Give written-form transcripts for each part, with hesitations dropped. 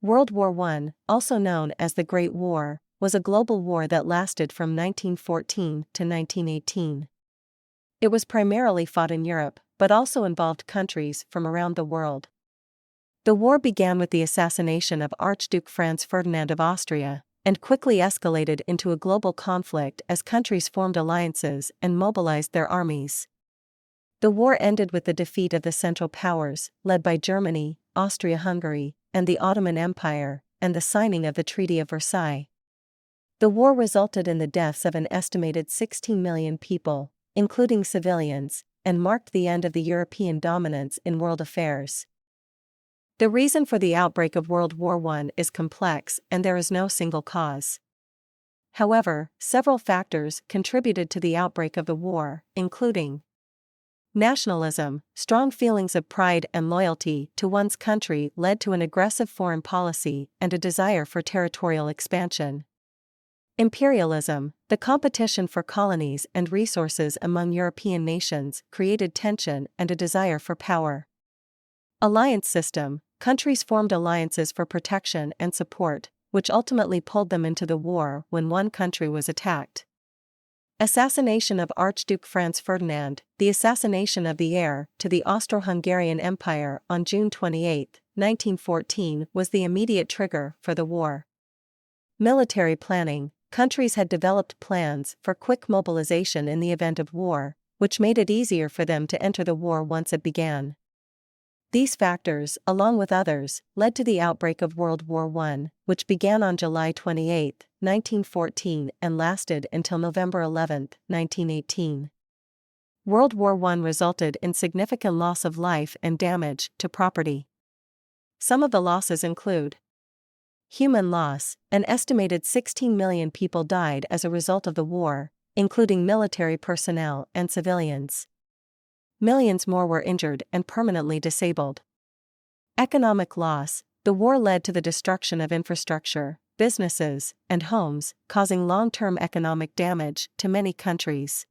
World War I, also known as the Great War, was a global war that lasted from 1914 to 1918. It was primarily fought in Europe, but also involved countries from around the world. The war began with the assassination of Archduke Franz Ferdinand of Austria, and quickly escalated into a global conflict as countries formed alliances and mobilized their armies. The war ended with the defeat of the Central Powers, led by Germany, Austria-Hungary, and the Ottoman Empire, and the signing of the Treaty of Versailles. The war resulted in the deaths of an estimated 16 million people, including civilians, and marked the end of the European dominance in world affairs. The reason for the outbreak of World War I is complex and there is no single cause. However, several factors contributed to the outbreak of the war, including nationalism. Strong feelings of pride and loyalty to one's country led to an aggressive foreign policy and a desire for territorial expansion. Imperialism. The competition for colonies and resources among European nations created tension and a desire for power. Alliance system. Countries formed alliances for protection and support, which ultimately pulled them into the war when one country was attacked. Assassination of Archduke Franz Ferdinand. The assassination of the heir to the Austro-Hungarian Empire on June 28, 1914 was the immediate trigger for the war. Military planning. Countries had developed plans for quick mobilization in the event of war, which made it easier for them to enter the war once it began. These factors, along with others, led to the outbreak of World War I, which began on July 28, 1914 and lasted until November 11, 1918. World War I resulted in significant loss of life and damage to property. Some of the losses include human loss. An estimated 16 million people died as a result of the war, including military personnel and civilians. Millions more were injured and permanently disabled. Economic loss. The war led to the destruction of infrastructure, businesses, and homes, causing long-term economic damage to many countries.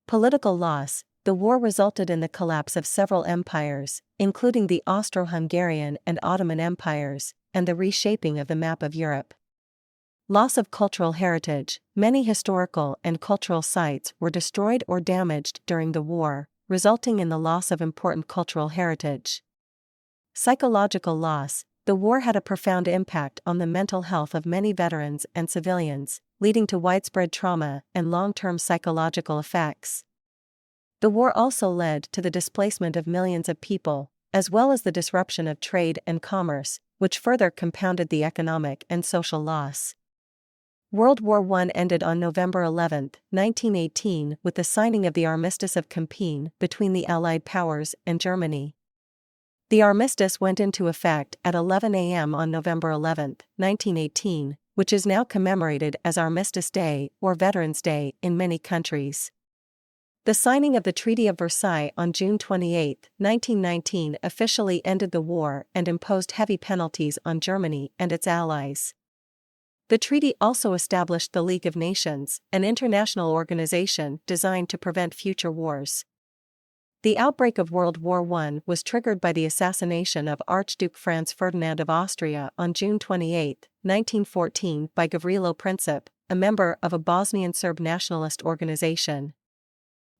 Political loss. The war resulted in the collapse of several empires, including the Austro-Hungarian and Ottoman empires, and the reshaping of the map of Europe. Loss of cultural heritage. Many historical and cultural sites were destroyed or damaged during the war, resulting in the loss of important cultural heritage. Psychological loss. The war had a profound impact on the mental health of many veterans and civilians, leading to widespread trauma and long-term psychological effects. The war also led to the displacement of millions of people, as well as the disruption of trade and commerce, which further compounded the economic and social loss. World War I ended on November 11, 1918 with the signing of the Armistice of Compiègne between the Allied powers and Germany. The armistice went into effect at 11 a.m. on November 11, 1918, which is now commemorated as Armistice Day or Veterans Day in many countries. The signing of the Treaty of Versailles on June 28, 1919 officially ended the war and imposed heavy penalties on Germany and its allies. The treaty also established the League of Nations, an international organization designed to prevent future wars. The outbreak of World War I was triggered by the assassination of Archduke Franz Ferdinand of Austria on June 28, 1914 by Gavrilo Princip, a member of a Bosnian Serb nationalist organization.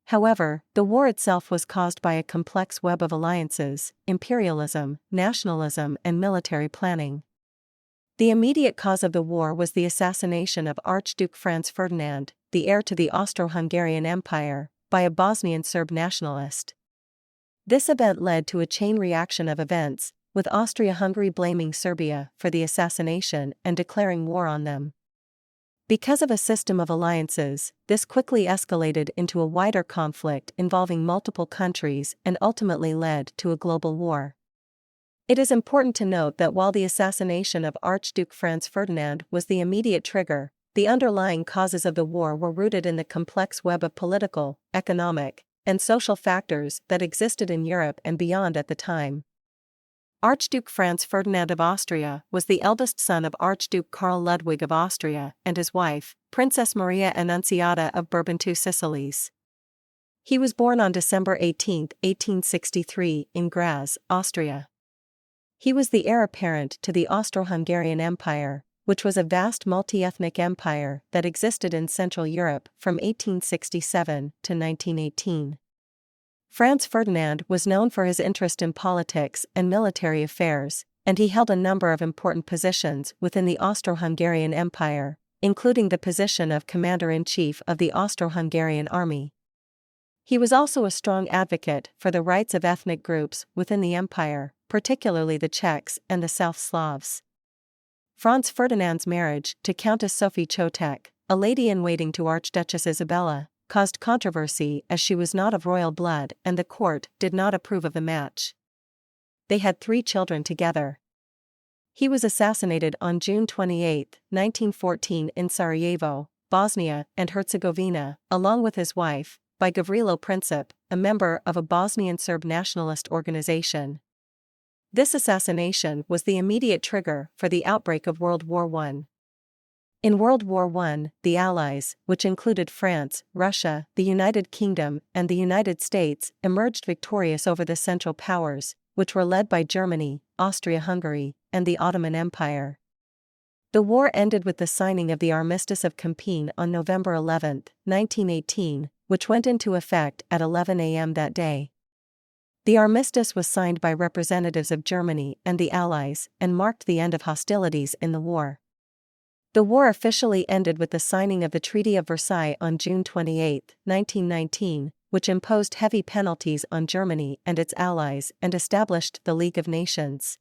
However, the war itself was caused by a complex web of alliances, imperialism, nationalism, and military planning. The immediate cause of the war was the assassination of Archduke Franz Ferdinand, the heir to the Austro-Hungarian Empire, by a Bosnian Serb nationalist. This event led to a chain reaction of events, with Austria-Hungary blaming Serbia for the assassination and declaring war on them. Because of a system of alliances, this quickly escalated into a wider conflict involving multiple countries and ultimately led to a global war. It is important to note that while the assassination of Archduke Franz Ferdinand was the immediate trigger, the underlying causes of the war were rooted in the complex web of political, economic, and social factors that existed in Europe and beyond at the time. Archduke Franz Ferdinand of Austria was the eldest son of Archduke Karl Ludwig of Austria and his wife, Princess Maria Annunziata of Bourbon-Two Sicilies. He was born on December 18, 1863, in Graz, Austria. He was the heir apparent to the Austro-Hungarian Empire, which was a vast multi-ethnic empire that existed in Central Europe from 1867 to 1918. Franz Ferdinand was known for his interest in politics and military affairs, and he held a number of important positions within the Austro-Hungarian Empire, including the position of Commander-in-Chief of the Austro-Hungarian Army. He was also a strong advocate for the rights of ethnic groups within the empire, particularly the Czechs and the South Slavs. Franz Ferdinand's marriage to Countess Sophie Chotek, a lady-in-waiting to Archduchess Isabella, caused controversy as she was not of royal blood and the court did not approve of the match. They had 3 children together. He was assassinated on June 28, 1914 in Sarajevo, Bosnia and Herzegovina, along with his wife, by Gavrilo Princip, a member of a Bosnian Serb nationalist organization. This assassination was the immediate trigger for the outbreak of World War I. In World War I, the Allies, which included France, Russia, the United Kingdom, and the United States, emerged victorious over the Central Powers, which were led by Germany, Austria-Hungary, and the Ottoman Empire. The war ended with the signing of the Armistice of Compiègne on November 11, 1918, which went into effect at 11 a.m. that day. The armistice was signed by representatives of Germany and the Allies and marked the end of hostilities in the war. The war officially ended with the signing of the Treaty of Versailles on June 28, 1919, which imposed heavy penalties on Germany and its allies and established the League of Nations.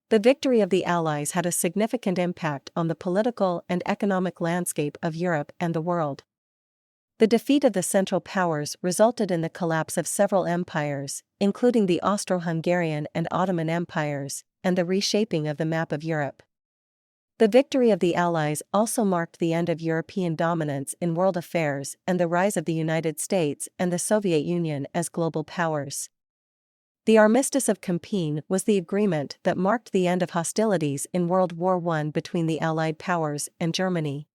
The victory of the Allies had a significant impact on the political and economic landscape of Europe and the world. The defeat of the Central Powers resulted in the collapse of several empires, including the Austro-Hungarian and Ottoman empires, and the reshaping of the map of Europe. The victory of the Allies also marked the end of European dominance in world affairs and the rise of the United States and the Soviet Union as global powers. The Armistice of Compiègne was the agreement that marked the end of hostilities in World War I between the Allied powers and Germany.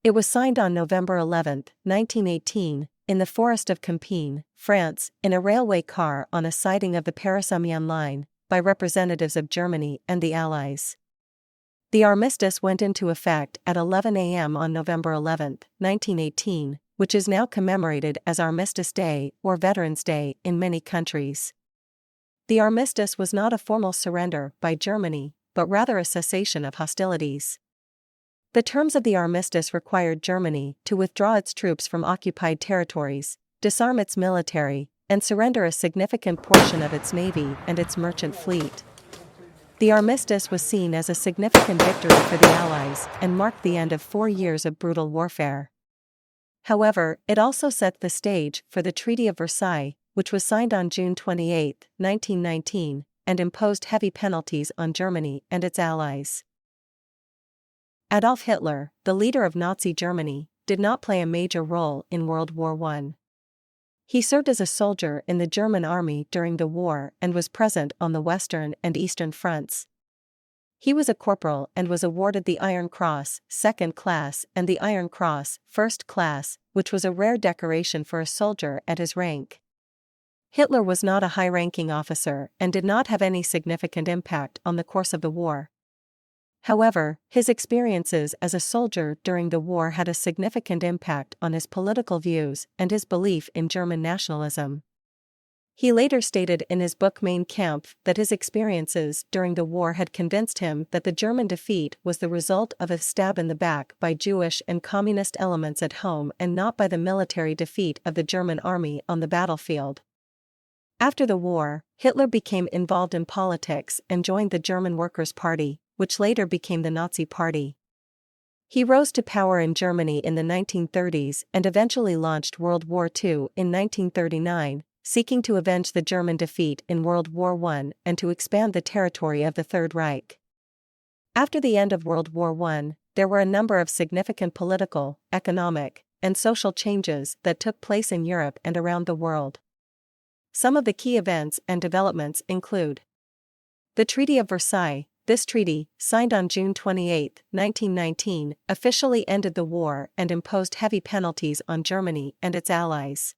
It was signed on November 11, 1918, in the forest of Compiègne, France, in a railway car on a siding of the Paris-Amiens line, by representatives of Germany and the Allies. The armistice went into effect at 11 a.m. on November 11, 1918, which is now commemorated as Armistice Day or Veterans Day in many countries. The armistice was not a formal surrender by Germany, but rather a cessation of hostilities. The terms of the armistice required Germany to withdraw its troops from occupied territories, disarm its military, and surrender a significant portion of its navy and its merchant fleet. The armistice was seen as a significant victory for the Allies and marked the end of 4 years of brutal warfare. However, it also set the stage for the Treaty of Versailles, which was signed on June 28, 1919, and imposed heavy penalties on Germany and its allies. Adolf Hitler, the leader of Nazi Germany, did not play a major role in World War I. He served as a soldier in the German army during the war and was present on the Western and Eastern fronts. He was a corporal and was awarded the Iron Cross, 2nd class, and the Iron Cross, 1st class, which was a rare decoration for a soldier at his rank. Hitler was not a high-ranking officer and did not have any significant impact on the course of the war. However, his experiences as a soldier during the war had a significant impact on his political views and his belief in German nationalism. He later stated in his book Mein Kampf that his experiences during the war had convinced him that the German defeat was the result of a stab in the back by Jewish and communist elements at home and not by the military defeat of the German army on the battlefield. After the war, Hitler became involved in politics and joined the German Workers' Party, which later became the Nazi Party. He rose to power in Germany in the 1930s and eventually launched World War II in 1939, seeking to avenge the German defeat in World War I and to expand the territory of the Third Reich. After the end of World War I, there were a number of significant political, economic, and social changes that took place in Europe and around the world. Some of the key events and developments include the Treaty of Versailles. This treaty, signed on June 28, 1919, officially ended the war and imposed heavy penalties on Germany and its allies.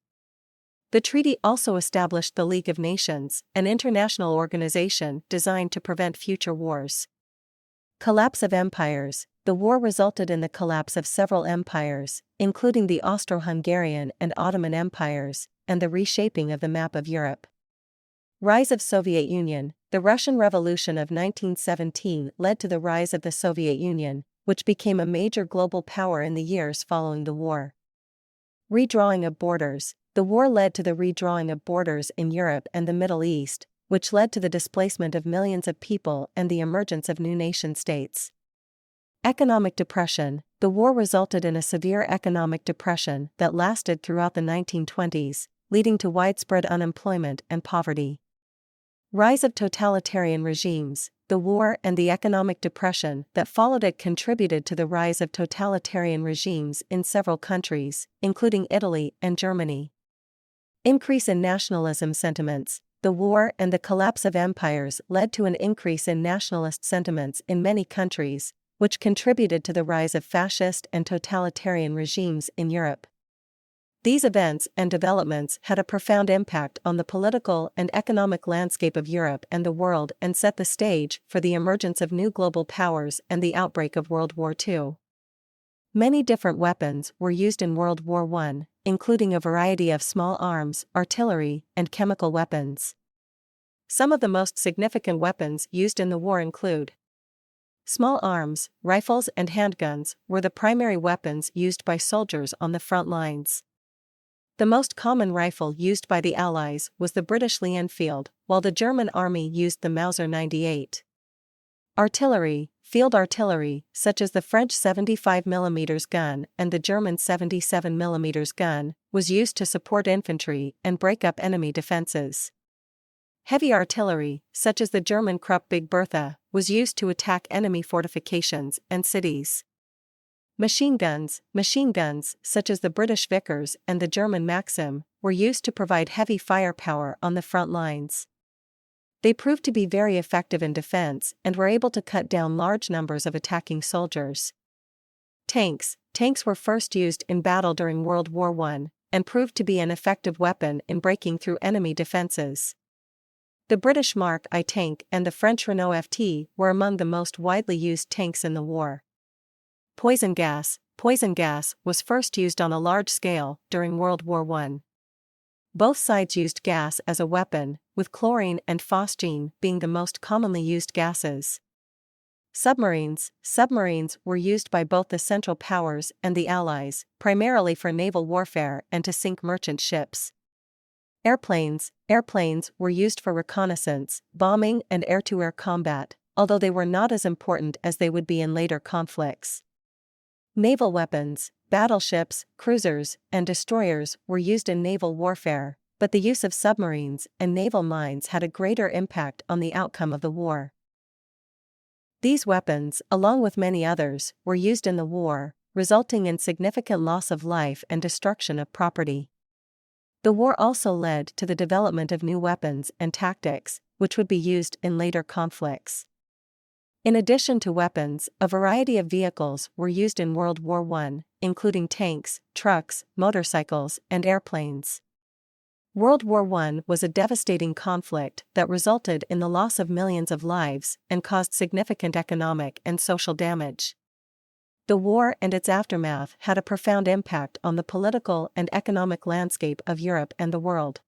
The treaty also established the League of Nations, an international organization designed to prevent future wars. Collapse of empires. The war resulted in the collapse of several empires, including the Austro-Hungarian and Ottoman empires, and the reshaping of the map of Europe. Rise of Soviet Union. The Russian Revolution of 1917 led to the rise of the Soviet Union, which became a major global power in the years following the war. Redrawing of borders. The war led to the redrawing of borders in Europe and the Middle East, which led to the displacement of millions of people and the emergence of new nation-states. Economic depression. The war resulted in a severe economic depression that lasted throughout the 1920s, leading to widespread unemployment and poverty. Rise of totalitarian regimes. The war and the economic depression that followed it contributed to the rise of totalitarian regimes in several countries, including Italy and Germany. Increase in nationalism sentiments. The war and the collapse of empires led to an increase in nationalist sentiments in many countries, which contributed to the rise of fascist and totalitarian regimes in Europe. These events and developments had a profound impact on the political and economic landscape of Europe and the world and set the stage for the emergence of new global powers and the outbreak of World War II. Many different weapons were used in World War I, including a variety of small arms, artillery, and chemical weapons. Some of the most significant weapons used in the war include: small arms, rifles and handguns were the primary weapons used by soldiers on the front lines. The most common rifle used by the Allies was the British Lee Enfield, while the German army used the Mauser 98. Artillery. Field artillery, such as the French 75mm gun and the German 77mm gun, was used to support infantry and break up enemy defenses. Heavy artillery, such as the German Krupp Big Bertha, was used to attack enemy fortifications and cities. Machine guns, such as the British Vickers and the German Maxim, were used to provide heavy firepower on the front lines. They proved to be very effective in defense and were able to cut down large numbers of attacking soldiers. Tanks were first used in battle during World War I, and proved to be an effective weapon in breaking through enemy defenses. The British Mark I tank and the French Renault FT were among the most widely used tanks in the war. Poison gas was first used on a large scale during World War I. Both sides used gas as a weapon, with chlorine and phosgene being the most commonly used gases. Submarines were used by both the Central Powers and the Allies, primarily for naval warfare and to sink merchant ships. Airplanes were used for reconnaissance, bombing and air-to-air combat, although they were not as important as they would be in later conflicts. Naval weapons, battleships, cruisers, and destroyers were used in naval warfare, but the use of submarines and naval mines had a greater impact on the outcome of the war. These weapons, along with many others, were used in the war, resulting in significant loss of life and destruction of property. The war also led to the development of new weapons and tactics, which would be used in later conflicts. In addition to weapons, a variety of vehicles were used in World War I, including tanks, trucks, motorcycles, and airplanes. World War I was a devastating conflict that resulted in the loss of millions of lives and caused significant economic and social damage. The war and its aftermath had a profound impact on the political and economic landscape of Europe and the world.